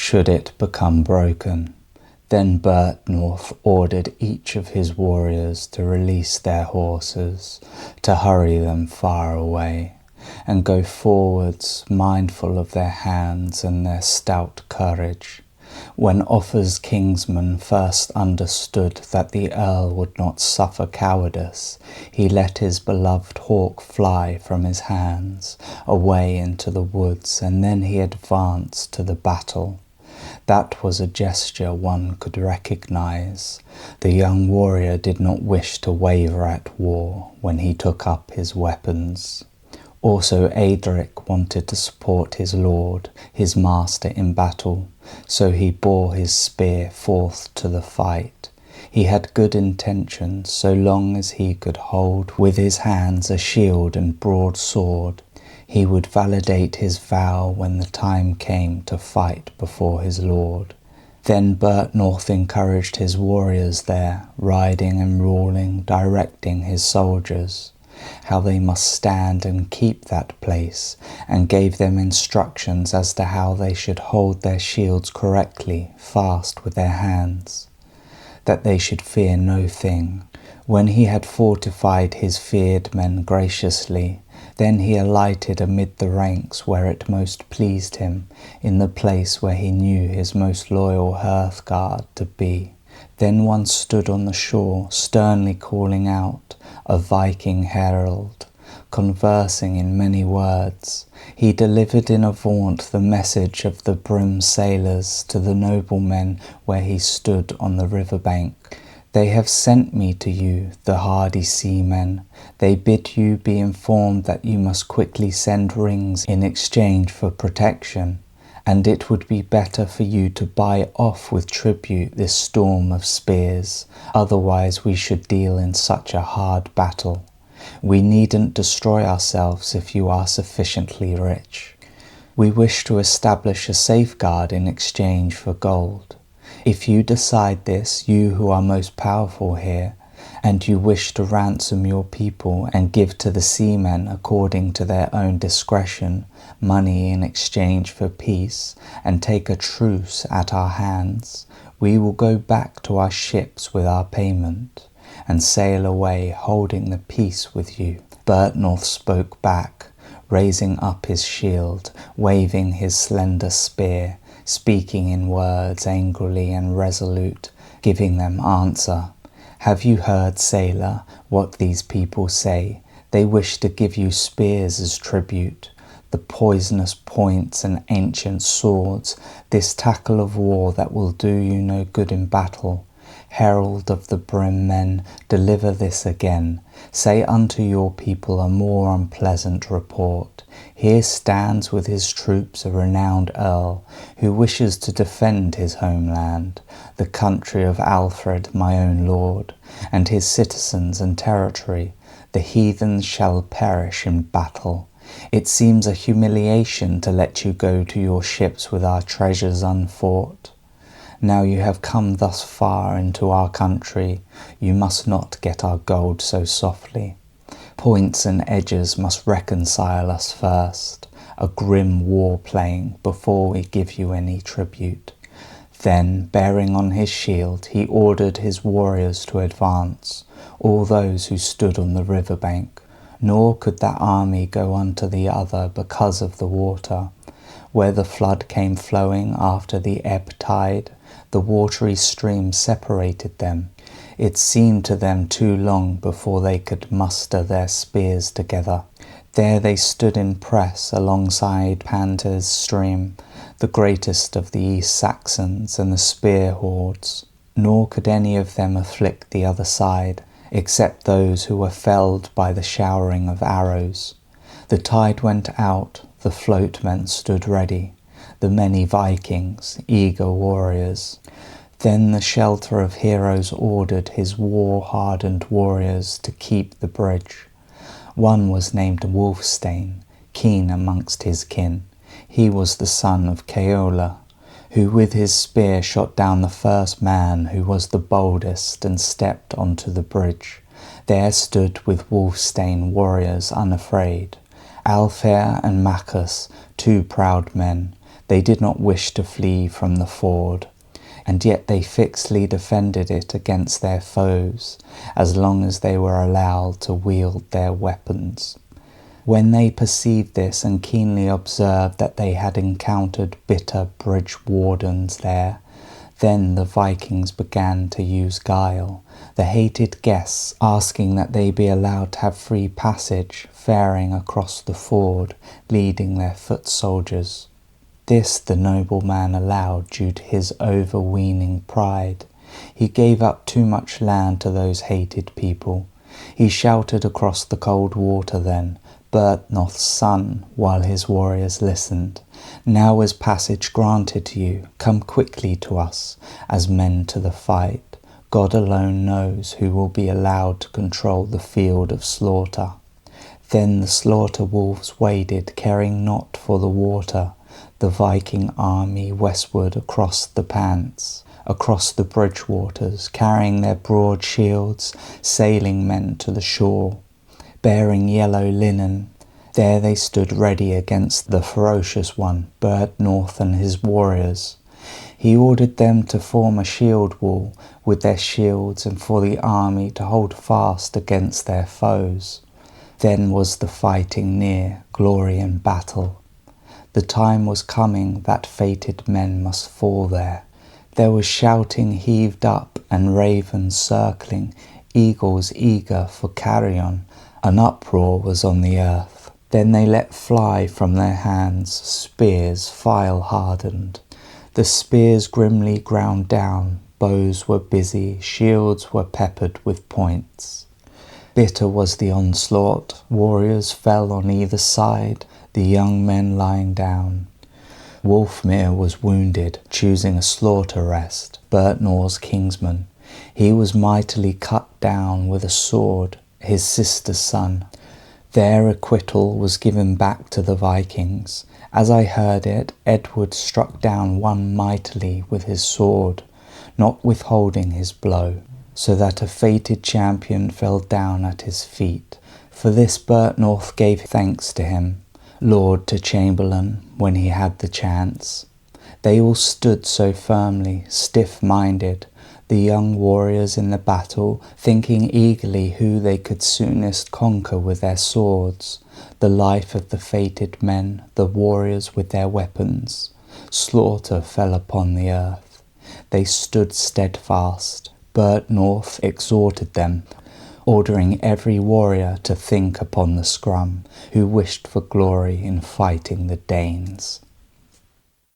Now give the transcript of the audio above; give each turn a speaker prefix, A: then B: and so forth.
A: should it become broken. Then Bertnorth ordered each of his warriors to release their horses, to hurry them far away, and go forwards, mindful of their hands and their stout courage. When Offa's kinsman first understood that the Earl would not suffer cowardice, he let his beloved hawk fly from his hands, away into the woods, and then he advanced to the battle. That was a gesture one could recognize. The young warrior did not wish to waver at war when he took up his weapons. Also Adric wanted to support his lord, his master in battle, so he bore his spear forth to the fight. He had good intentions so long as he could hold with his hands a shield and broadsword. He would validate his vow when the time came to fight before his lord. Then Bertnorth encouraged his warriors there, riding and ruling, directing his soldiers, how they must stand and keep that place, and gave them instructions as to how they should hold their shields correctly, fast with their hands, that they should fear no thing. When he had fortified his feared men graciously, then he alighted amid the ranks where it most pleased him, in the place where he knew his most loyal hearth-guard to be. Then one stood on the shore, sternly calling out, a Viking herald, conversing in many words. He delivered in a vaunt the message of the Brim sailors to the noblemen where he stood on the river bank. They have sent me to you, the hardy seamen. They bid you be informed that you must quickly send rings in exchange for protection, and it would be better for you to buy off with tribute this storm of spears, otherwise we should deal in such a hard battle. We needn't destroy ourselves if you are sufficiently rich. We wish to establish a safeguard in exchange for gold. If you decide this, you who are most powerful here, and you wish to ransom your people and give to the seamen according to their own discretion money in exchange for peace, and take a truce at our hands, we will go back to our ships with our payment, and sail away holding the peace with you. Bertnorth spoke back, raising up his shield, waving his slender spear, speaking in words angrily and resolute, giving them answer. Have you heard, sailor, what these people say? They wish to give you spears as tribute, the poisonous points and ancient swords, this tackle of war that will do you no good in battle. Herald of the Brim men, deliver this again. Say unto your people a more unpleasant report. Here stands with his troops a renowned earl, who wishes to defend his homeland, the country of Alfred, my own lord, and his citizens and territory. The heathens shall perish in battle. It seems a humiliation to let you go to your ships with our treasures unfought. Now you have come thus far into our country, you must not get our gold so softly. Points and edges must reconcile us first, a grim war playing before we give you any tribute. Then, bearing on his shield, he ordered his warriors to advance, all those who stood on the river bank. Nor could that army go unto the other because of the water. Where the flood came flowing after the ebb tide, the watery stream separated them. It seemed to them too long before they could muster their spears together. There they stood in press alongside Panter's stream, the greatest of the East Saxons and the spear hordes. Nor could any of them afflict the other side, except those who were felled by the showering of arrows. The tide went out, the floatmen stood ready, the many Vikings, eager warriors. Then the shelter of heroes ordered his war-hardened warriors to keep the bridge. One was named Wulfstane, keen amongst his kin. He was the son of Ceola, who with his spear shot down the first man who was the boldest and stepped onto the bridge. There stood with Wulfstane warriors unafraid, Alfair and Maccus, two proud men. They did not wish to flee from the ford, and yet they fixedly defended it against their foes, as long as they were allowed to wield their weapons. When they perceived this and keenly observed that they had encountered bitter bridge wardens there, then the Vikings began to use guile, the hated guests asking that they be allowed to have free passage, faring across the ford, leading their foot soldiers. This the nobleman allowed due to his overweening pride. He gave up too much land to those hated people. He shouted across the cold water then, Byrhtnoth's son, while his warriors listened. Now is passage granted to you. Come quickly to us, as men to the fight. God alone knows who will be allowed to control the field of slaughter. Then the slaughter wolves waded, caring not for the water, the Viking army westward across the pants, across the bridge waters, carrying their broad shields, sailing men to the shore, bearing yellow linen. There they stood ready against the ferocious one, Byrhtnoth and his warriors. He ordered them to form a shield wall with their shields, and for the army to hold fast against their foes. Then was the fighting near, glory and battle. The time was coming that fated men must fall there. There was shouting heaved up, and ravens circling, eagles eager for carrion. An uproar was on the earth. Then they let fly from their hands spears file-hardened. The spears grimly ground down, bows were busy, shields were peppered with points. Bitter was the onslaught, warriors fell on either side, the young men lying down. Wulfmere was wounded, choosing a slaughter rest, Byrhtnor's kinsman. He was mightily cut down with a sword, his sister's son. Their acquittal was given back to the Vikings. As I heard it, Edward struck down one mightily with his sword, not withholding his blow, so that a fated champion fell down at his feet. For this Byrhtnoth gave thanks to him, lord to chamberlain, when he had the chance. They all stood so firmly, stiff-minded, the young warriors in the battle, thinking eagerly who they could soonest conquer with their swords, the life of the fated men, the warriors with their weapons. Slaughter fell upon the earth. They stood steadfast. Byrhtnoth exhorted them, ordering every warrior to think upon the scrum, who wished for glory in fighting the Danes.